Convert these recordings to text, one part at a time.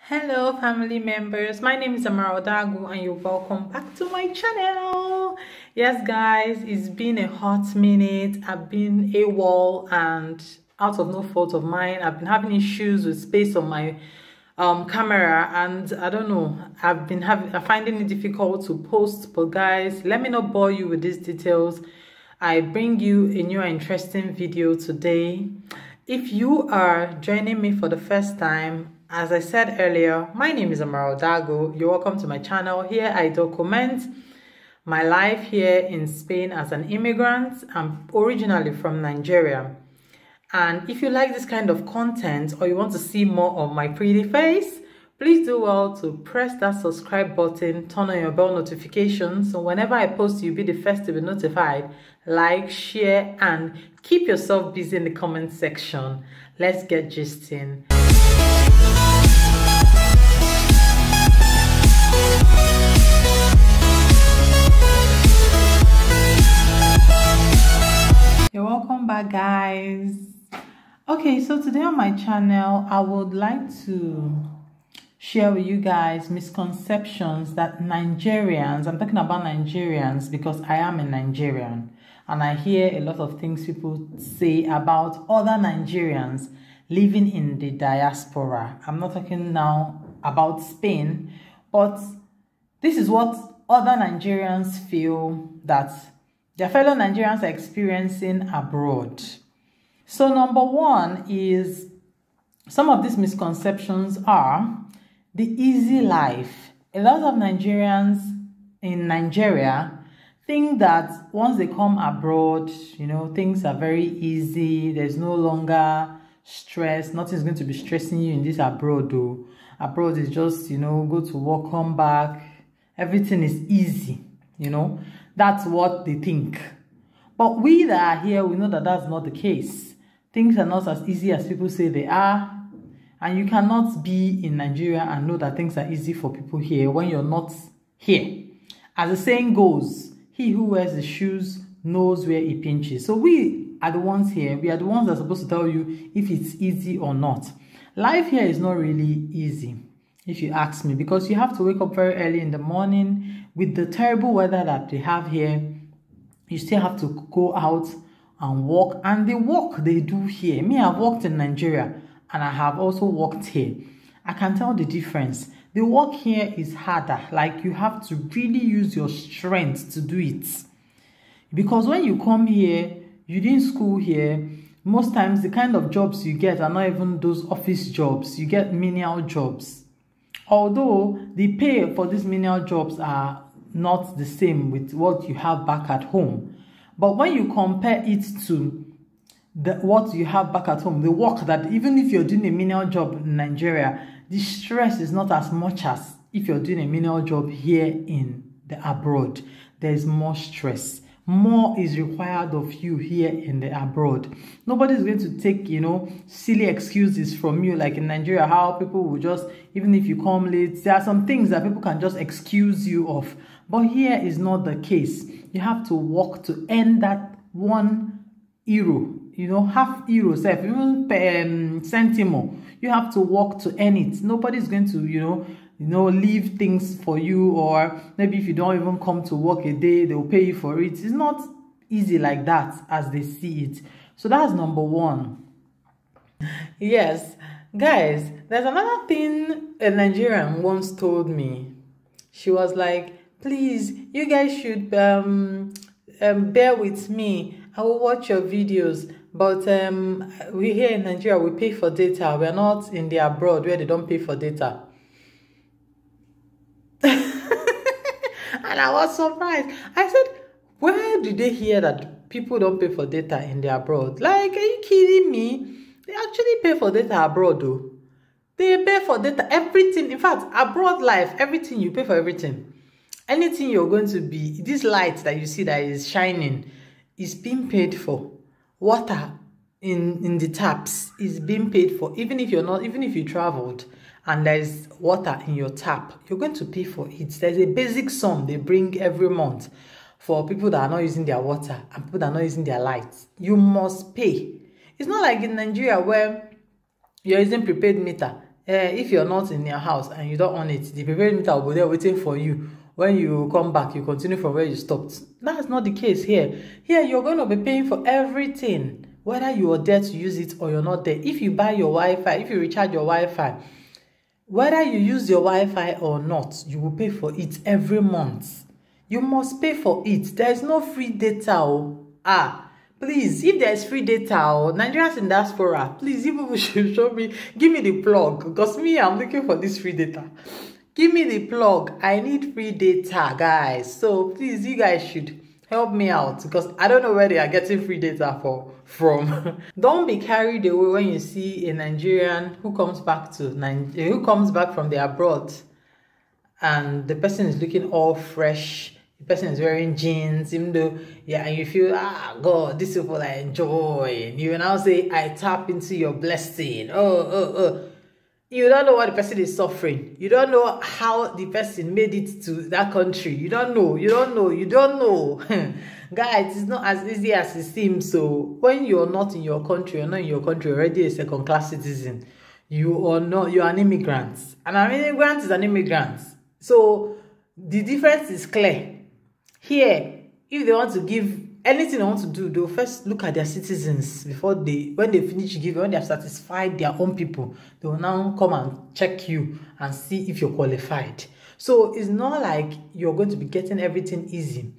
Hello family members, my name is malawithebag and you're welcome back to my channel. Yes guys, it's been a hot minute. I've been AWOL and out of no fault of mine. I've been having issues with space on my camera, and I don't know, I'm finding it difficult to post. But guys, let me not bore you with these details. I bring you a new interesting video today. If you are joining me for the first time, as I said earlier, my name is malawithebag. You're welcome to my channel. Here I document my life here in Spain as an immigrant. I'm originally from Nigeria. And if you like this kind of content or you want to see more of my pretty face, please do well to press that subscribe button, turn on your bell notifications, so whenever I post, you'll be the first to be notified. Like, share, and keep yourself busy in the comment section. Let's get gisting. You're welcome back, guys. Okay, so today on my channel, I would like to share with you guys misconceptions that Nigerians, I'm talking about Nigerians because I am a Nigerian, and I hear a lot of things people say about other Nigerians living in the diaspora. I'm not talking now about Spain, but this is what other Nigerians feel that their fellow Nigerians are experiencing abroad. So number one is, some of these misconceptions are the easy life. A lot of Nigerians in Nigeria think that once they come abroad, you know, things are very easy. There's no longer stress. Nothing's going to be stressing you in this abroad though. Abroad is just, you know, go to work, come back. Everything is easy, you know. That's what they think. But we that are here, we know that that's not the case. Things are not as easy as people say they are. And you cannot be in Nigeria and know that things are easy for people here when you're not here. As the saying goes, he who wears the shoes knows where he pinches. So we are the ones here. We are the ones that are supposed to tell you if it's easy or not. Life here is not really easy, if you ask me, because you have to wake up very early in the morning. With the terrible weather that they have here, you still have to go out and walk. And the work they do here, me, I've worked in Nigeria and I have also worked here. I can tell the difference. The work here is harder. Like, you have to really use your strength to do it. Because when you come here, you didn't school here, most times the kind of jobs you get are not even those office jobs. You get menial jobs. Although the pay for these menial jobs are not the same with what you have back at home. But when you compare it to what you have back at home, the work that, even if you're doing a menial job in Nigeria, the stress is not as much as if you're doing a menial job here in the abroad. There's more stress. More is required of you here in the abroad. Nobody's going to take, you know, silly excuses from you, like in Nigeria, how people will just, even if you come late, there are some things that people can just excuse you of. But here is not the case. You have to work to earn that €1, you know, half euro, even centimo. You have to work to earn it. Nobody's going to, you know, leave things for you, or maybe if you don't even come to work a day, they'll pay you for it. It's not easy like that as they see it. So that's number one. Yes, guys, there's another thing a Nigerian once told me. She was like, please, you guys should bear with me. I will watch your videos, but we here in Nigeria, we pay for data. We are not in the abroad where they don't pay for data. And I was surprised. I said, where did they hear that people don't pay for data in the abroad? Like, are you kidding me? They actually pay for data abroad though. They pay for data, everything. In fact, abroad life, everything, you pay for everything. Anything you're going to be, this light that you see that is shining is being paid for. Water in the taps is being paid for. Even if you traveled and there's water in your tap, you're going to pay for it. There's a basic sum they bring every month for people that are not using their water and people that are not using their lights. You must pay. It's not like in Nigeria where you're using prepaid meter. if you're not in your house and you don't own it, the prepaid meter will be there waiting for you. When you come back, you continue from where you stopped. That's not the case here. Here, you're going to be paying for everything, whether you are there to use it or you're not there. If you buy your Wi-Fi, if you recharge your Wi-Fi, whether you use your Wi-Fi or not, you will pay for it every month. You must pay for it. There is no free data. Please, if there is free data, Nigerians in diaspora, please, you people should show me, give me the plug, because me, I'm looking for this free data. Give me the plug. I need free data, guys. So please, you guys should help me out, because I don't know where they are getting free data from. Don't be carried away when you see a Nigerian who comes back from the abroad, and the person is looking all fresh. The person is wearing jeans, even though, yeah, and you feel, God, these people I enjoy. You now say, I tap into your blessing. You don't know what the person is suffering. You don't know how the person made it to that country. You don't know. Guys, it's not as easy as it seems. So when you're not in your country, you're not in your country, already a second-class citizen. You're an immigrant. And an immigrant is an immigrant. So the difference is clear. Here, if they want to give anything they want to do, they'll first look at their citizens before when they finish giving, when they have satisfied their own people, they will now come and check you and see if you're qualified. So it's not like you're going to be getting everything easy.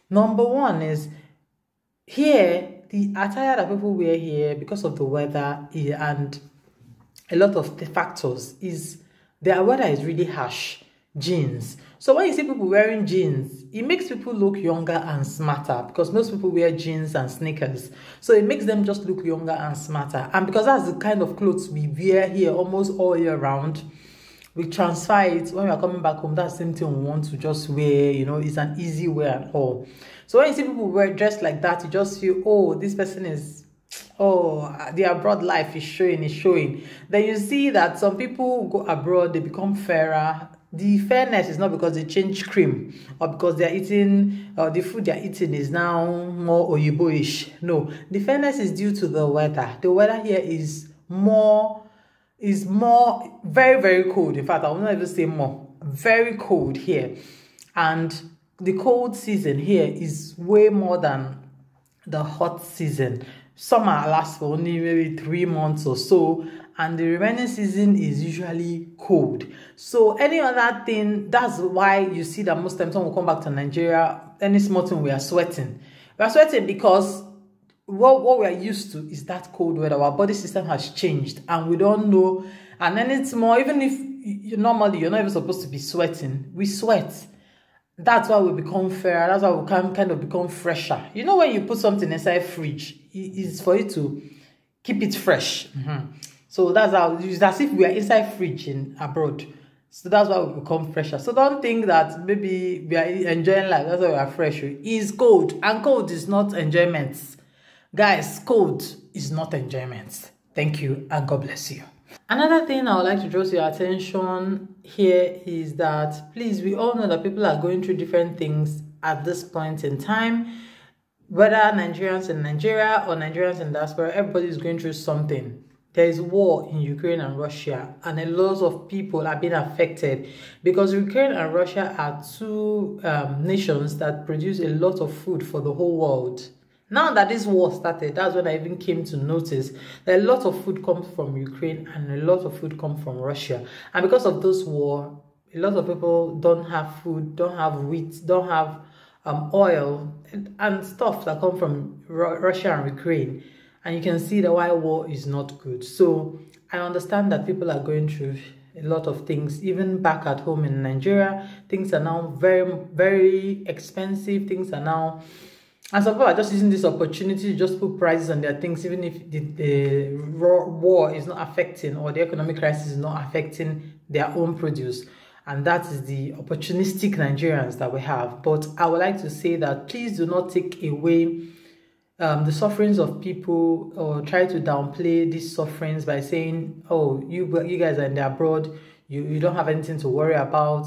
Number one is, here, the attire that people wear here, because of the weather and a lot of the factors, is their weather is really harsh. Jeans. So when you see people wearing jeans, it makes people look younger and smarter, because most people wear jeans and sneakers. So it makes them just look younger and smarter. And because that's the kind of clothes we wear here almost all year round, we transfer it when we are coming back home. That's the same thing we want to just wear, it's an easy wear and all. So when you see people dressed like that, you just feel, this person is, the abroad life is showing. Then you see that some people go abroad, they become fairer. The fairness is not because they change cream or because they're eating, the food they're eating is now more oyibo-ish. No, the fairness is due to the weather. The weather here is very, very cold. In fact, I will not even say more. Very cold here. And the cold season here is way more than the hot season. Summer lasts for only maybe 3 months or so, and the remaining season is usually cold. So any other thing, that's why you see that most times when we come back to Nigeria, any small thing, we are sweating. We are sweating because what we are used to is that cold weather. Our body system has changed and we don't know. And then it's more, even if normally you're not even supposed to be sweating, we sweat. That's why we become fairer. That's why we can kind of become fresher. You know, when you put something inside fridge, it's for you to keep it fresh. So that's how it's as if we are inside fridge in abroad. So that's why we become fresher. So don't think that maybe we are enjoying life. That's why we are fresh. It's cold, and cold is not enjoyment. Guys, cold is not enjoyment. Thank you, and God bless you. Another thing I would like to draw to your attention here is that, please, we all know that people are going through different things at this point in time. Whether Nigerians in Nigeria or Nigerians in diaspora, everybody is going through something. There is war in Ukraine and Russia, and a lot of people are being affected because Ukraine and Russia are two nations that produce a lot of food for the whole world. Now that this war started, that's when I even came to notice that a lot of food comes from Ukraine and a lot of food comes from Russia. And because of this war, a lot of people don't have food, don't have wheat, don't have oil and stuff that come from Russia and Ukraine. And you can see that why war is not good. So I understand that people are going through a lot of things. Even back at home in Nigeria, things are now very, very expensive. Things are now... And some people are just using this opportunity to just put prices on their things, even if the war is not affecting, or the economic crisis is not affecting their own produce. And that is the opportunistic Nigerians that we have. But I would like to say that please do not take away the sufferings of people, or try to downplay these sufferings by saying, oh, you guys are in the abroad, you don't have anything to worry about,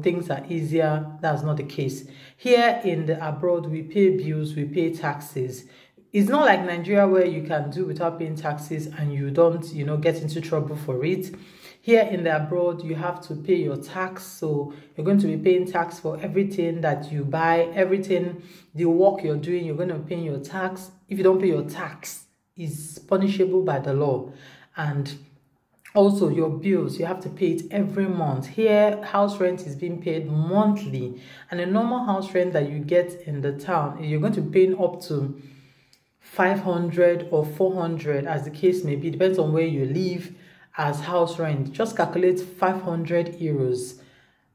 things are easier. That's not the case. Here in the abroad, we pay bills, we pay taxes. It's not like Nigeria where you can do without paying taxes and you don't, get into trouble for it. Here in the abroad, you have to pay your tax. So you're going to be paying tax for everything that you buy, everything, the work you're doing, you're going to be paying your tax. If you don't pay your tax, it's punishable by the law. And also your bills, you have to pay it every month. Here, house rent is being paid monthly. And a normal house rent that you get in the town, you're going to be paying up to 500 or 400, as the case may be, depends on where you live, as house rent. Just calculate 500 euros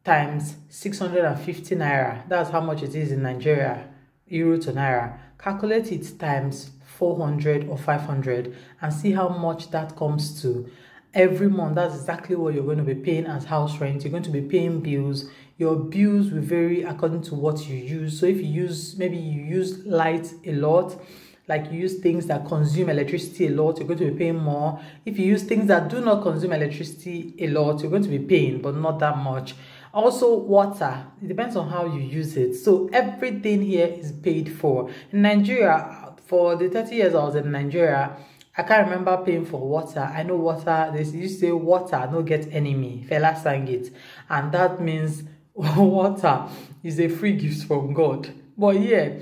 times 650 naira. That's how much it is in Nigeria, euro to naira. Calculate it times 400 or 500 and see how much that comes to every month. That's exactly what you're going to be paying as house rent. You're going to be paying bills. Your bills will vary according to what you use. So if you use, maybe you use light a lot, like you use things that consume electricity a lot, you're going to be paying more. If you use things that do not consume electricity a lot, you're going to be paying, but not that much. Also, water, it depends on how you use it. So everything here is paid for. In Nigeria, for the 30 years I was in Nigeria, I can't remember paying for water. I know water, they used to say water no get enemy. Fela sang it. And that means water is a free gift from God. But yeah,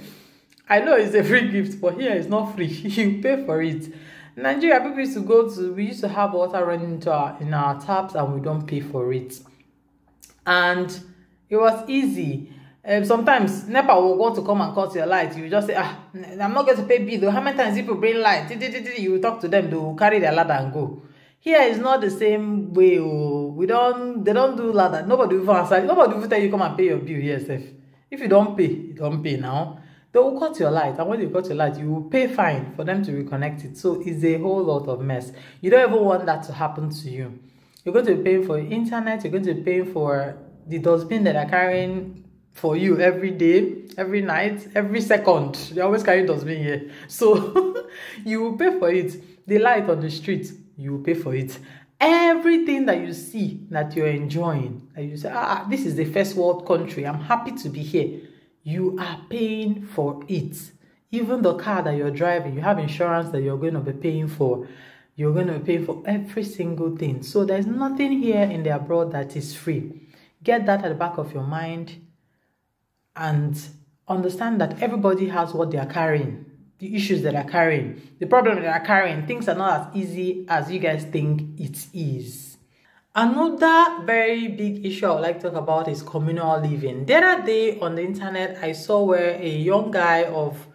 I know it's a free gift, but here it's not free. You pay for it. In Nigeria, people used to we used to have water running in our taps and we don't pay for it. And it was easy. Sometimes NEPA will want to come and cut your light. You just say, I'm not going to pay bill. How many times people bring light? You talk to them, they will carry their ladder and go. Here is not the same way. They don't do ladder. Nobody will answer. Nobody will tell you come and pay your bill. Yes, if you don't pay, you don't pay now. They will cut your light, and when you cut your light, you will pay fine for them to reconnect it. So it's a whole lot of mess. You don't even want that to happen to you. You're going to be paying for internet. You're going to be paying for the dustbin that are carrying for you every day, every night, every second. They're always carrying dustbin here. So you will pay for it. The light on the street, you will pay for it. Everything that you see that you're enjoying, that you say, this is the first world country, I'm happy to be here. You are paying for it. Even the car that you're driving, you have insurance that you're going to be paying for. You're going to be paying for every single thing. So there's nothing here in the abroad that is free. Get that at the back of your mind and understand that everybody has what they are carrying, the issues that are carrying, the problem that they are carrying. Things are not as easy as you guys think it is. Another very big issue I would like to talk about is communal living. The other day on the internet, I saw where a young guy of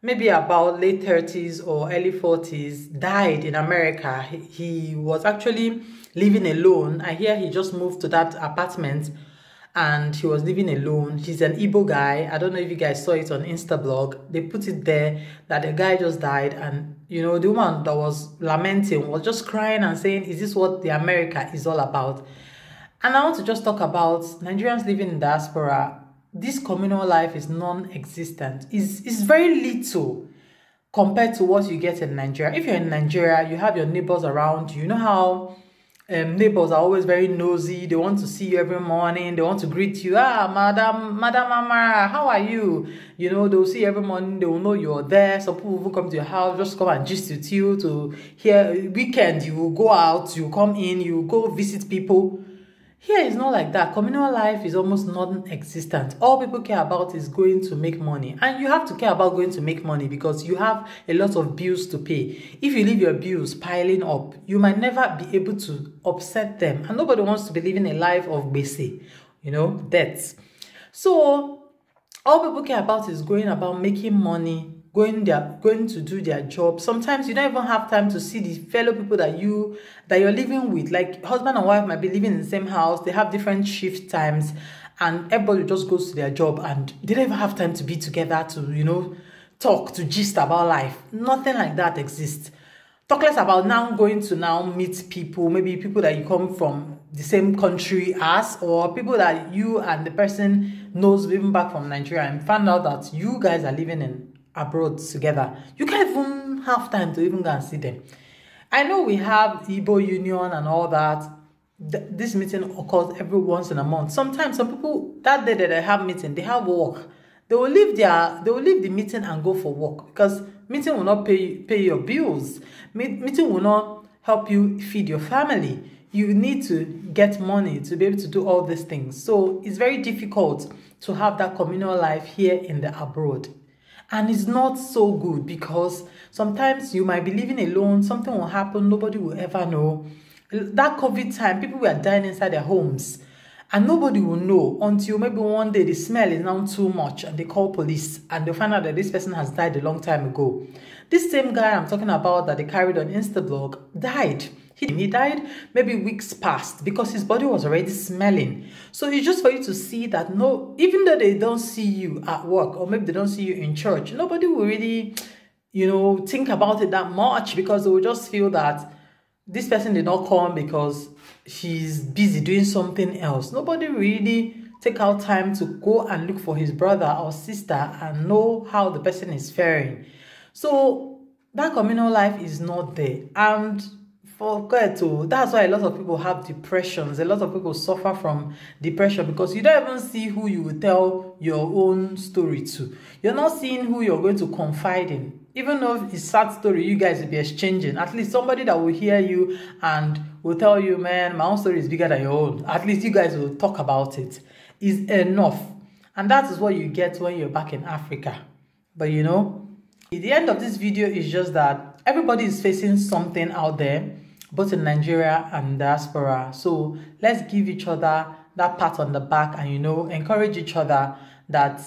maybe about late 30s or early 40s died in America. He was actually living alone. I hear he just moved to that apartment and he was living alone. He's an Igbo guy. I don't know if you guys saw it on Instablog. They put it there that the guy just died, and you know, the woman that was lamenting was just crying and saying, is this what the America is all about? And I want to just talk about Nigerians living in diaspora. This communal life is non-existent. It's very little compared to what you get in Nigeria. If you're in Nigeria, you have your neighbors around you. You know how neighbors are always very nosy. They want to see you every morning. They want to greet you. Madam Amara, how are you? You know, they'll see you every morning. They will know you're there. Some people will come to your house, just come and gist with you to hear. Weekend, you will go out, you come in, you go visit people. Here it's not like that. Communal life is almost non-existent. All people care about is going to make money. And you have to care about going to make money because you have a lot of bills to pay. If you leave your bills piling up, you might never be able to offset them. And nobody wants to be living a life of bese, you know, debts. So all people care about is going about making money, going to do their job. Sometimes you don't even have time to see the fellow people that you're living with. Like husband and wife might be living in the same house. They have different shift times and everybody just goes to their job and they don't even have time to be together to, you know, talk, to gist about life. Nothing like that exists. Talk less about now going to now meet people, maybe people that you come from the same country as, or people that you and the person knows even back from Nigeria and find out that you guys are living in abroad together. You can't even have time to even go and see them. I know we have Igbo Union and all that. This meeting occurs every once in a month. Sometimes some people, that day that they have meeting, they have work. They will leave the meeting and go for work because meeting will not pay your bills. Meeting will not help you feed your family. you need to get money to be able to do all these things. So it's very difficult to have that communal life here in the abroad. And it's not so good because sometimes you might be living alone, something will happen, nobody will ever know. That COVID time, people were dying inside their homes and nobody will know until maybe one day the smell is now too much and they call police and they find out that this person has died a long time ago. This same guy I'm talking about that they carried on Instablog died. He died maybe weeks past because his body was already smelling. So it's just for you to see that no, even though they don't see you at work or maybe they don't see you in church, nobody will really, think about it that much because they will just feel that this person did not come because she's busy doing something else. Nobody really take out time to go and look for his brother or sister and know how the person is faring. So that communal life is not there. And that's why a lot of people have depressions. A lot of people suffer from depression because you don't even see who you will tell your own story to. You're not seeing who you're going to confide in. Even though it's a sad story, you guys will be exchanging. At least somebody that will hear you and will tell you, man, my own story is bigger than your own. At least you guys will talk about it. Is enough. And that is what you get when you're back in Africa. But the end of this video is just that everybody is facing something out there, both in Nigeria and diaspora. So let's give each other that pat on the back and encourage each other that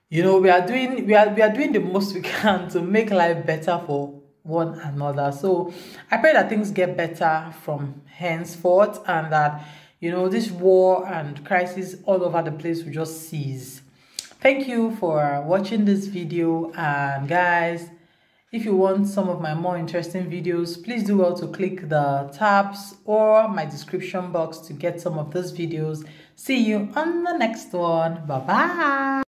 we are doing the most we can to make life better for one another. So I pray that things get better from henceforth and that this war and crisis all over the place will just cease. Thank you for watching this video, and guys, if you want some of my more interesting videos, please do well to click the tabs or my description box to get some of those videos. See you on the next one. Bye bye.